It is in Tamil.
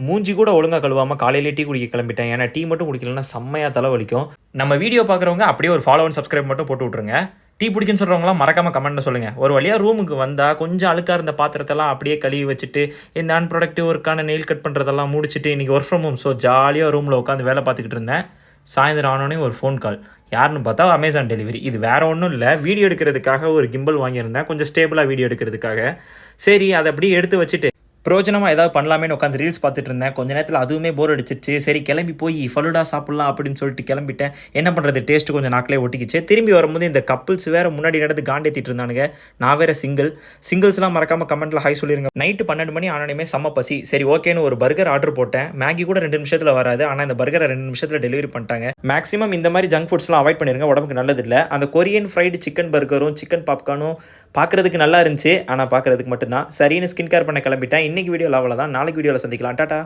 மூஞ்சி கூட ஒழுங்கா கழுவாம காலையிலே டீ குடிக்க கிளம்பிட்டேன். ஏன்னா டீ மட்டும் குடிக்கலன்னா செம்மையா தலைவலிக்கும். நம்ம வீடியோ பார்க்குறவங்க அப்படியே ஒரு ஃபாலோ அண்ட் சப்ஸ்கிரைப் மட்டும் போட்டு விட்ருங்க. டீ பிடிக்குன்னு சொல்கிறவங்களாம் மறக்காம கமெண்ட்ல சொல்லுங்கள். ஒரு வழியாக ரூமுக்கு வந்தால் கொஞ்சம் அழுக்காக இருந்த பாத்திரத்தெல்லாம் அப்படியே கழுவி வச்சுட்டு இந்த அன்ப்ரொடக்டிவ் ஒர்க்கான நெயில் கட் பண்ணுறதெல்லாம் முடிச்சுட்டு இன்றைக்கி ஒர்க் ஃப்ரம் ஹோம், ஸோ ஜாலியாக ரூமில் உட்காந்து வேலை பார்த்துக்கிட்டு இருந்தேன். சாயந்தரம் ஆனோடனே ஒரு ஃபோன் கால். யாருன்னு பார்த்தா அமேசான் டெலிவரி. இது வேறு ஒன்றும் இல்லை, வீடியோ எடுக்கிறதுக்காக ஒரு கிம்பல் வாங்கியிருந்தேன், கொஞ்சம் ஸ்டேபிளாக வீடியோ எடுக்கிறதுக்காக. சரி, அதை அப்படியே எடுத்து வச்சுட்டு பிரோஜனமாக ஏதாவது பண்ணலாமேன்னு உட்காந்து ரீல்ஸ் பார்த்துட்டு இருந்தேன். கொஞ்ச நேரத்தில் அதுவுமே போர் அடிச்சிருச்சு. சரி கிளம்பி போய் ஃபலுடா சாப்பிட்லாம் அப்படின்னு சொல்லிட்டு கிளம்பிட்டேன். என்ன பண்ணுறது, டேஸ்ட்டு கொஞ்சம் நாக்கிலே ஒட்டிக்கிச்சு. திரும்பி வரும்போது இந்த கப்புள்ஸ் வேறு முன்னாடி நடந்து காண்டேற்றிட்டு இருந்தானுங்க. நான் வேறு சிங்கிள்ஸ்லாம் மறக்காமல் கமெண்ட்டில் ஹாய் சொல்லிடுங்க. நைட்டு 12 மணி ஆனாலுமே செம்ம பசி. சரி ஓகேன்னு ஒரு பர்கர் ஆர்டர் போட்டேன். மேகி கூட 2 நிமிஷத்தில் வராது, ஆனால் இந்த பர்கரை 2 நிமிஷத்தில் டெலிவரி பண்ணிட்டாங்க. மேக்ஸிமம் இந்த மாதிரி ஜங்க் ஃபுட்ஸ்லாம் அவாய்ட் பண்ணிடுங்க, உடம்புக்கு நல்லதில்லை. அந்த கொரியன் ஃப்ரைடு சிக்கன் பர்கரும் சிக்கன் பாப்கார்னும் பார்க்குறதுக்கு நல்லா இருந்துச்சு, ஆனால் பார்க்குறதுக்கு மட்டும்தான். சரின்னு ஸ்கின் கேர் பண்ண கிளம்பிட்டேன். இன்னைக்கு வீடியோவில் அவ்வளோதான். நாளைக்கு வீடியோவில் சந்திக்கலாம். டாடா.